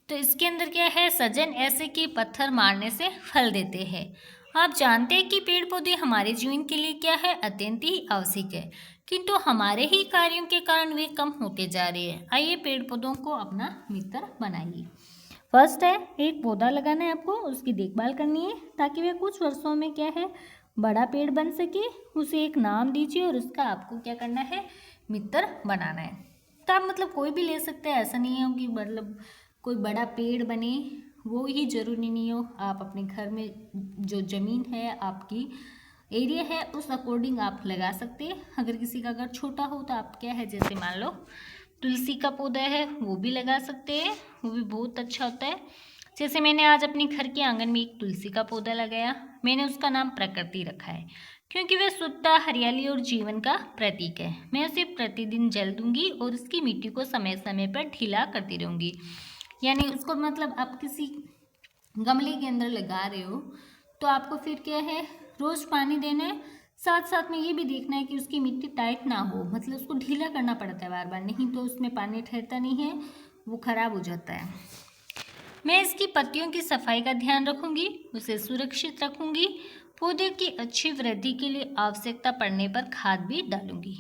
तो इसके अंदर क्या है, सजन ऐसे कि पत्थर मारने से फल देते हैं। आप जानते हैं कि पेड़ पौधे हमारे जीवन के लिए क्या है अत्यंत ही आवश्यक है, किंतु हमारे ही कार्यों के कारण वे कम होते जा रहे हैं। आइए पेड़ पौधों को अपना मित्र बनाइए। फर्स्ट है एक पौधा लगाना है आपको, उसकी देखभाल करनी है ताकि वह कुछ वर्षों में क्या है बड़ा पेड़ बन सके। उसे एक नाम दीजिए और उसका आपको क्या करना है मित्र बनाना है। तो आप मतलब कोई भी ले सकते हैं, ऐसा नहीं है कि मतलब कोई बड़ा पेड़ बने वो ही जरूरी नहीं हो। आप अपने घर में जो ज़मीन है आपकी एरिया है उस अकॉर्डिंग आप लगा सकते हैं। अगर किसी का घर छोटा हो तो आप क्या है जैसे मान लो तुलसी का पौधा है वो भी लगा सकते हैं, वो भी बहुत अच्छा होता है। जैसे मैंने आज अपने घर के आंगन में एक तुलसी का पौधा लगाया, मैंने उसका नाम प्रकृति रखा है क्योंकि वह शुद्धता, हरियाली और जीवन का प्रतीक है। मैं उसे प्रतिदिन जल दूंगी और उसकी मिट्टी को समय समय पर ढीला करती रहूँगी। यानी उसको मतलब आप किसी गमले के अंदर लगा रहे हो तो आपको फिर क्या है रोज़ पानी देना है, साथ साथ में ये भी देखना है कि उसकी मिट्टी टाइट ना हो, मतलब उसको ढीला करना पड़ता है बार बार, नहीं तो उसमें पानी ठहरता नहीं है, वो खराब हो जाता है। मैं इसकी पत्तियों की सफाई का ध्यान रखूंगी, उसे सुरक्षित रखूंगी। पौधे की अच्छी वृद्धि के लिए आवश्यकता पड़ने पर खाद भी डालूंगी।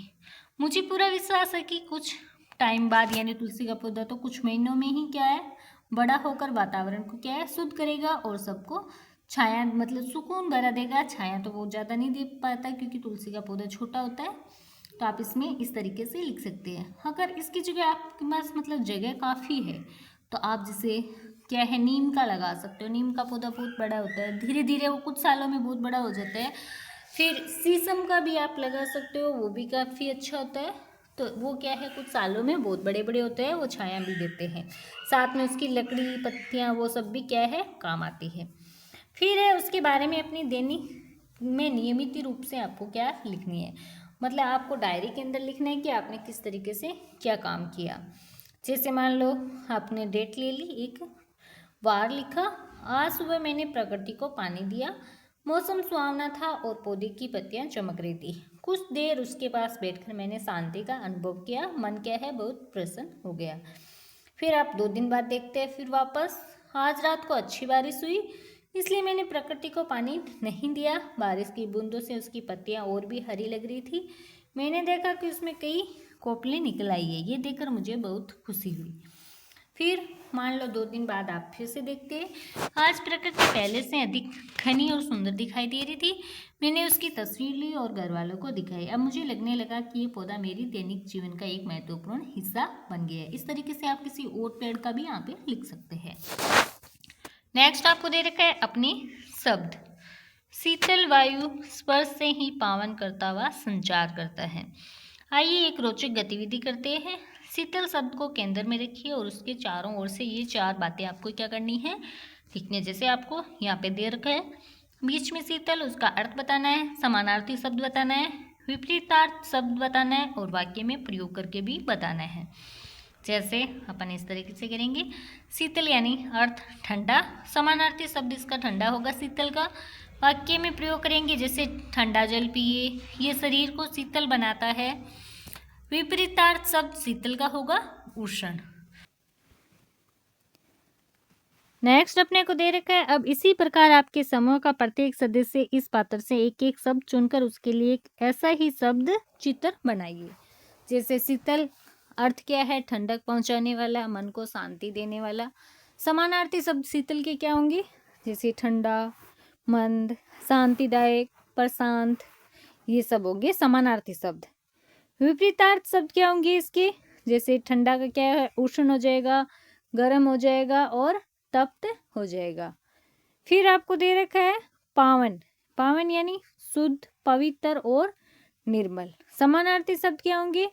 मुझे पूरा विश्वास है कि कुछ टाइम बाद यानी तुलसी का पौधा तो कुछ महीनों में ही क्या है बड़ा होकर वातावरण को क्या है शुद्ध करेगा और सबको छाया मतलब सुकून भरा देगा। छाया तो बहुत ज़्यादा नहीं दे पाता क्योंकि तुलसी का पौधा छोटा होता है। तो आप इसमें इस तरीके से लिख सकते हैं। अगर इसकी जगह आपके पास मतलब जगह काफ़ी है तो आप जिसे क्या है नीम का लगा सकते हो। नीम का पौधा बहुत बड़ा होता है, धीरे धीरे वो कुछ सालों में बहुत बड़ा हो जाता है। फिर शीशम का भी आप लगा सकते हो, वो भी काफ़ी अच्छा होता है। तो वो क्या है कुछ सालों में बहुत बड़े बड़े होते हैं, वो छाया भी देते हैं, साथ में उसकी लकड़ी पत्तियाँ वो सब भी क्या है काम आती है। फिर है उसके बारे में अपनी दैनिक में नियमित रूप से आपको क्या लिखनी है, मतलब आपको डायरी के अंदर लिखना है कि आपने किस तरीके से क्या काम किया। जैसे मान लो आपने डेट ले ली, एक वार लिखा, आज सुबह मैंने प्रकृति को पानी दिया, मौसम सुहावना था और पौधे की पत्तियां चमक रही थी। कुछ देर उसके पास बैठकर मैंने शांति का अनुभव किया, मन क्या है बहुत प्रसन्न हो गया। फिर आप 2 दिन बाद देखते हैं, फिर वापस आज रात को अच्छी बारिश हुई, इसलिए मैंने प्रकृति को पानी नहीं दिया। बारिश की बूंदों से उसकी पत्तियां और भी हरी लग रही थी। मैंने देखा कि उसमें कई कोपलें निकल आई है। ये देखकर मुझे बहुत खुशी हुई। फिर मान लो 2 दिन बाद आप फिर से देखते हैं। आज प्रकृति पहले से अधिक घनी और सुंदर दिखाई दे रही थी। मैंने उसकी तस्वीर ली और घर वालों को दिखाई। अब मुझे लगने लगा कि ये पौधा मेरी दैनिक जीवन का एक महत्वपूर्ण हिस्सा बन गया है। इस तरीके से आप किसी और पेड़ का भी यहाँ पे लिख सकते हैं। नेक्स्ट आपको दे रखा है अपने शब्द। शीतल वायु स्पर्श से ही पावन करता हुआ संचार करता है। आइए एक रोचक गतिविधि करते हैं। शीतल शब्द को केंद्र में रखिए और उसके चारों ओर से ये 4 बातें आपको क्या करनी है, लिखने। जैसे आपको यहाँ पे दे रखा है, बीच में शीतल, उसका अर्थ बताना है, समानार्थी शब्द बताना है, विपरीतार्थ शब्द बताना है और वाक्य में प्रयोग करके भी बताना है। जैसे अपन इस तरीके से करेंगे। शीतल यानी अर्थ ठंडा, समानार्थी शब्द इसका ठंडा होगा शीतल का। वाक्य में प्रयोग करेंगे जैसे ठंडा जल पिए, ये शरीर को शीतल बनाता है। विपरीतार्थ शब्द शीतल का होगा उष्ण। नेक्स्ट अपने को दे रखा है, अब इसी प्रकार आपके समूह का प्रत्येक सदस्य इस पात्र से एक एक शब्द चुनकर उसके लिए एक ऐसा ही शब्द चित्र बनाइए। जैसे शीतल अर्थ क्या है, ठंडक पहुंचाने वाला, मन को शांति देने वाला। समानार्थी शब्द शीतल के क्या होंगे, जैसे ठंडा, मंद, शांतिदायक, प्रशांत, ये सब होंगे समानार्थी शब्द। विपरीतार्थ शब्द क्या होंगे इसके, जैसे ठंडा का क्या है, उष्ण हो जाएगा, गर्म हो जाएगा और तप्त हो जाएगा। फिर आपको दे रखा है पावन। पावन यानी शुद्ध, पवित्र और निर्मल। समानार्थी शब्द क्या होंगे,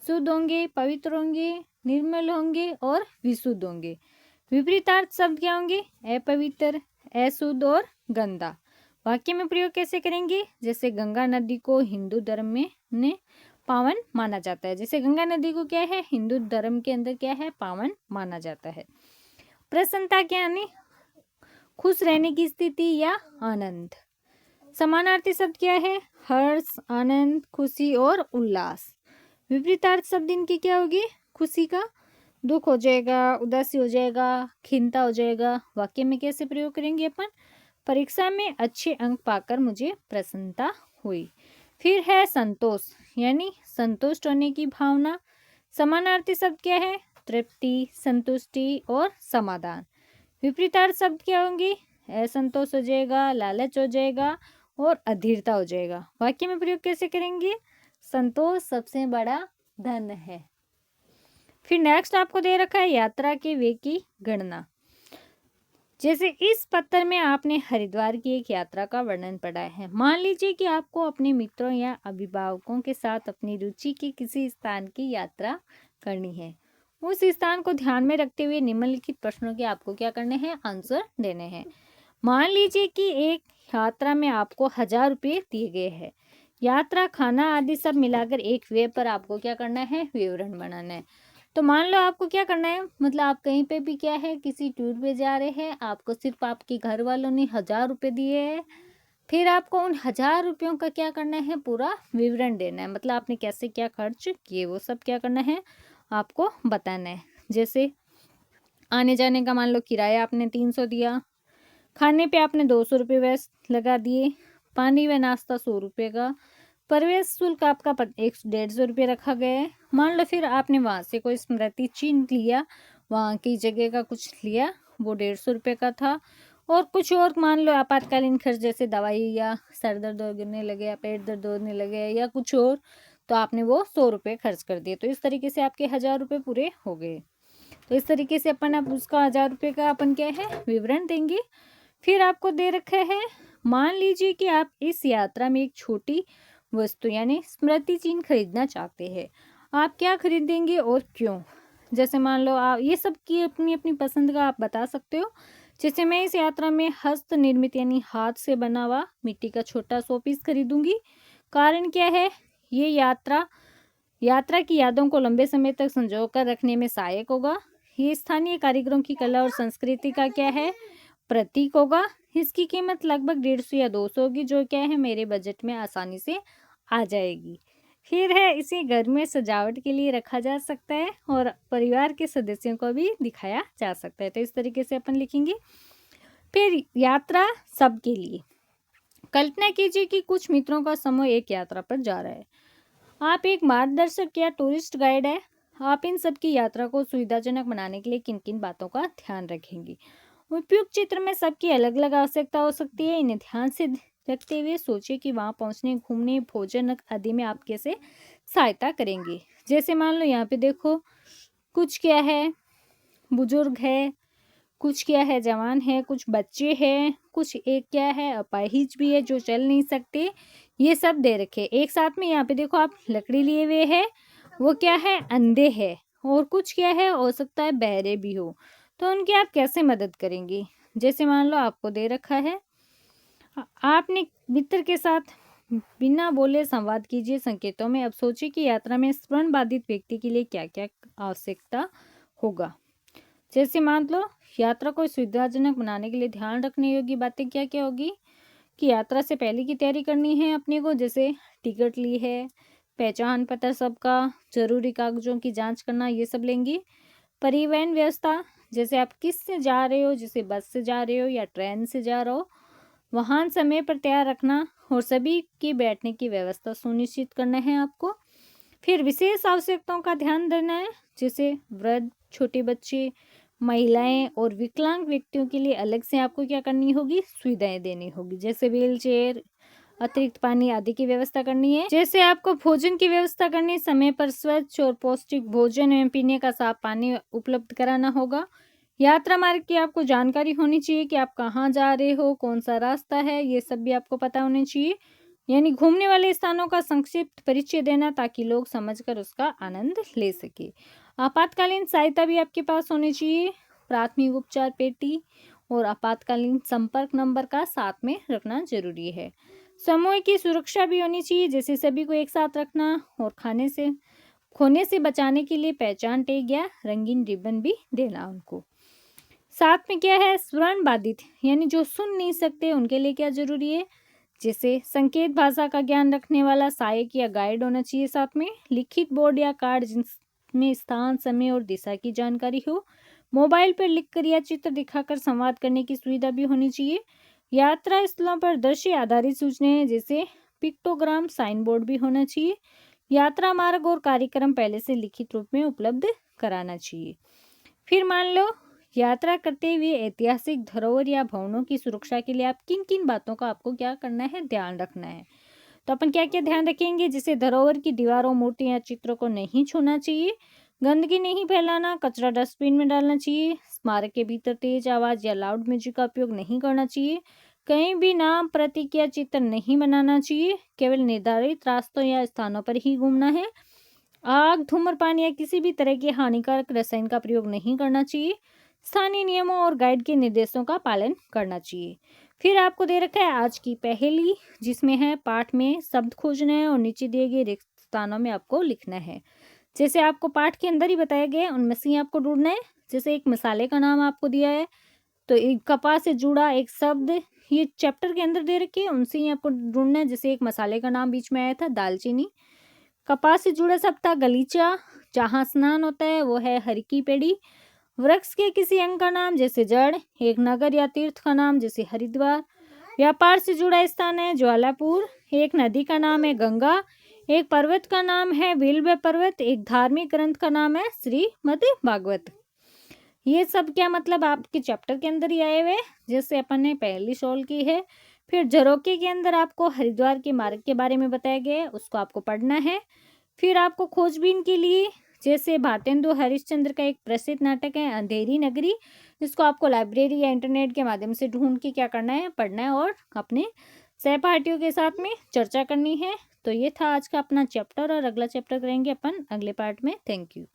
शुद्ध होंगे, पवित्र होंगे, निर्मल होंगे और विशुद्ध होंगे। विपरीतार्थ शब्द क्या होंगे, अपवित्र, अशुद्ध और गंदा। वाक्य में प्रयोग कैसे करेंगे, जैसे गंगा नदी को हिंदू धर्म में ने पावन माना जाता है। जैसे गंगा नदी को क्या है, हिंदू धर्म के अंदर क्या है, पावन माना जाता है। प्रसन्नता क्या यानी खुश रहने की स्थिति या आनंद। समानार्थी शब्द क्या है, हर्ष, आनंद, खुशी और उल्लास। विपरीतार्थ शब्द इनकी क्या होगी, खुशी का दुख हो जाएगा, उदासी हो जाएगा, खिन्नता हो जाएगा। वाक्य में कैसे प्रयोग करेंगे अपन, परीक्षा में अच्छे अंक पाकर मुझे प्रसन्नता हुई। फिर है संतोष यानी संतुष्ट होने की भावना। समानार्थी शब्द क्या है, तृप्ति, संतुष्टि और समाधान। विपरीतार्थ शब्द क्या होंगे, असंतोष हो जाएगा, लालच हो जाएगा और अधीरता हो जाएगा। वाक्य में प्रयोग कैसे करेंगे, संतोष सबसे बड़ा धन है। फिर नेक्स्ट आपको दे रखा है यात्रा के वे की गणना। जैसे इस पत्र में आपने हरिद्वार की एक यात्रा का वर्णन पढ़ा है। मान लीजिए कि आपको अपने मित्रों या अभिभावकों के साथ अपनी रुचि के किसी स्थान की यात्रा करनी है। उस स्थान को ध्यान में रखते हुए निम्नलिखित प्रश्नों के आपको क्या करने हैं, आंसर देने हैं। मान लीजिए कि एक यात्रा में आपको 1000 रुपये दिए गए हैं। यात्रा, खाना आदि सब मिलाकर एक व्यय पर आपको क्या करना है, विवरण बनाना है। तो मान लो आपको क्या करना है, मतलब आप कहीं पे भी क्या है, किसी टूर पे जा रहे हैं, आपको सिर्फ आपके घर वालों ने 1000 रुपये दिए हैं। फिर आपको उन 1000 रुपयों का क्या करना है, पूरा विवरण देना है। मतलब आपने कैसे क्या खर्च किए वो सब क्या करना है, आपको बताना है। जैसे आने जाने का मान लो किराया आपने 300 दिया, खाने पे आपने 200 रुपये वैसे लगा दिए, पानी व नाश्ता 100 रुपये का, प्रवेश शुल्क आपका 150 रुपये रखा गया है। मान लो फिर आपने वहाँ से कोई स्मृति चिन्ह लिया, वहाँ की जगह का कुछ लिया, वो 150 रुपये का था। और कुछ और मान लो आपातकालीन खर्च जैसे दवाई या सर दर्द होने लगे या पेट दर्द होने लगे या कुछ और, तो आपने वो 100 रुपये खर्च कर दिए। तो इस तरीके से आपके 1000 रुपये पूरे हो गए। तो इस तरीके से अपन अब उसका 1000 रुपये का अपन क्या है, विवरण देंगे। फिर आपको दे रखा है, मान लीजिए कि आप इस यात्रा में एक छोटी वस्तु यानी स्मृति चिन्ह खरीदना चाहते हैं। आप क्या खरीदेंगे और क्यों। जैसे मान लो आप ये सब की अपनी अपनी पसंद का आप बता सकते हो। जैसे मैं इस यात्रा में हस्त निर्मित यानी हाथ से बना हुआ मिट्टी का छोटा शोपीस खरीदूंगी। कारण क्या है, ये यात्रा की यादों को लंबे समय तक संजो कर रखने में सहायक होगा। ये स्थानीय कारीगरों की कला और संस्कृति का क्या है, प्रतीक होगा। इसकी कीमत लगभग 150 या 200 होगी, जो क्या है मेरे बजट में आसानी से आ जाएगी। फिर है, इसे घर में सजावट के लिए रखा जा सकता है और परिवार के सदस्यों को भी दिखाया जा सकता है। तो इस तरीके से अपन लिखेंगे। फिर यात्रा सबके लिए। कल्पना कीजिए कि कुछ मित्रों का समूह एक यात्रा पर जा रहा है। आप एक मार्गदर्शक या टूरिस्ट गाइड है। आप इन सब की यात्रा को सुविधाजनक बनाने के लिए किन किन बातों का ध्यान रखेंगे। उपयुक्त चित्र में सबकी अलग अलग आवश्यकता हो सकती है। इन्हें ध्यान से रखते हुए सोचिए कि वहाँ पहुँचने, घूमने, भोजन आदि में आप कैसे सहायता करेंगे। जैसे मान लो यहाँ पे देखो, कुछ क्या है, बुजुर्ग है, कुछ क्या है, जवान है, कुछ बच्चे हैं, कुछ एक क्या है, अपाहिज भी है जो चल नहीं सकते। ये सब दे रखे एक साथ में। यहाँ पे देखो आप लकड़ी लिए हुए है, वो क्या है, अंधे है। और कुछ क्या है, हो सकता है बहरे भी हो। तो उनकी आप कैसे मदद करेंगे। जैसे मान लो आपको दे रखा है, आपने मित्र के साथ बिना बोले संवाद कीजिए संकेतों में। अब सोचिए कि यात्रा में श्रवण बाधित व्यक्ति के लिए क्या क्या आवश्यकता होगा। जैसे मान लो यात्रा को सुविधाजनक बनाने के लिए ध्यान रखने योग्य बातें क्या क्या होगी कि यात्रा से पहले की तैयारी करनी है अपने को। जैसे टिकट ली है, पहचान पत्र सबका, जरूरी कागजों की जांच करना, ये सब लेंगी। परिवहन व्यवस्था, जैसे आप किस से जा रहे हो, जैसे बस से जा रहे हो या ट्रेन से जा रहे हो, वाहन समय पर तैयार रखना और सभी की बैठने की व्यवस्था सुनिश्चित करना है आपको। फिर विशेष आवश्यकताओं का ध्यान देना है, जैसे वृद्ध, छोटे बच्चे, महिलाएं और विकलांग व्यक्तियों के लिए अलग से आपको क्या करनी होगी, सुविधाएं देनी होगी। जैसे व्हील चेयर, अतिरिक्त पानी आदि की व्यवस्था करनी है। जैसे आपको भोजन की व्यवस्था करनी, समय पर स्वच्छ और पौष्टिक भोजन एवं पीने का साफ पानी उपलब्ध कराना होगा। यात्रा मार्ग की आपको जानकारी होनी चाहिए कि आप कहाँ जा रहे हो, कौन सा रास्ता है, ये सब भी आपको पता होना चाहिए। यानी घूमने वाले स्थानों का संक्षिप्त परिचय देना ताकि लोग समझकर उसका आनंद ले सके। आपातकालीन सहायता भी आपके पास होनी चाहिए। प्राथमिक उपचार पेटी और आपातकालीन संपर्क नंबर का साथ में रखना जरूरी है। समूह की सुरक्षा भी होनी चाहिए, जैसे सभी को एक साथ रखना और खोने से बचाने के लिए पहचान टैग या रंगीन रिबन भी देना उनको। साथ में क्या है, श्रवण बाधित यानी जो सुन नहीं सकते उनके लिए क्या जरूरी है, जैसे संकेत भाषा का ज्ञान रखने वाला सहायक या गाइड होना चाहिए। साथ में लिखित बोर्ड या कार्ड जिसमें स्थान, समय और दिशा की जानकारी हो। मोबाइल पर लिखकर या चित्र दिखाकर संवाद करने की सुविधा भी होनी चाहिए। यात्रा स्थलों पर दृश्य आधारित सूचनाएं, जैसे पिक्टोग्राम, साइन बोर्ड भी होना चाहिए। यात्रा मार्ग और कार्यक्रम पहले से लिखित रूप में उपलब्ध कराना चाहिए। फिर मान लो यात्रा करते हुए ऐतिहासिक धरोहर या भवनों की सुरक्षा के लिए आप किन किन बातों का आपको क्या करना है, ध्यान रखना है। तो अपन क्या क्या ध्यान रखेंगे, जैसे धरोहर की दीवारों, मूर्तियों या चित्रों को नहीं छूना चाहिए। गंदगी नहीं फैलाना, कचरा डस्टबिन में डालना चाहिए। स्मारक के भीतर तेज आवाज या लाउड म्यूजिक का उपयोग नहीं करना चाहिए। कहीं भी नाम, प्रतीक या चित्र नहीं बनाना चाहिए। केवल निर्धारित रास्तों या स्थानों पर ही घूमना है। आग, धूम्रपान या किसी भी तरह के हानिकारक रसायन का प्रयोग नहीं करना चाहिए। स्थानीय नियमों और गाइड के निर्देशों का पालन करना चाहिए। फिर आपको दे रखा है आज की पहेली, जिसमें है पाठ में शब्द खोजना है और नीचे दिए गए रिक्त स्थानों में आपको लिखना है। जैसे आपको पाठ के अंदर ही बताया गया है, उनमें से ही आपको ढूंढना है। जैसे एक मसाले का नाम आपको दिया है, तो एक कपास से जुड़ा एक शब्द ये चैप्टर के अंदर दे रखे हैं, उनसे ही आपको ढूंढना है। जैसे एक मसाले का नाम बीच में आया था, दालचीनी। कपास से जुड़ा शब्द था गलीचा। जहाँ स्नान होता है वो है हर की पेड़ी। वृक्ष के किसी अंग का नाम, जैसे जड़। एक नगर या तीर्थ का नाम, जैसे हरिद्वार। व्यापार से जुड़ा स्थान है ज्वालापुर। एक नदी का नाम है गंगा। एक पर्वत का नाम है विल्भ पर्वत। एक धार्मिक ग्रंथ का नाम है श्रीमद् भागवत। ये सब क्या मतलब आपके चैप्टर के अंदर ही आए हुए, जैसे अपन ने पहली सॉल्व की है। फिर झरोके के अंदर आपको हरिद्वार के मार्ग के बारे में बताया गया है, उसको आपको पढ़ना है। फिर आपको खोजबीन के लिए, जैसे भारतेंदु हरिश्चंद्र का एक प्रसिद्ध नाटक है अंधेरी नगरी, जिसको आपको लाइब्रेरी या इंटरनेट के माध्यम से ढूंढ के क्या करना है, पढ़ना है और अपने सहपाठियों के साथ में चर्चा करनी है। तो ये था आज का अपना चैप्टर और अगला चैप्टर करेंगे अपन अगले पार्ट में। Thank you.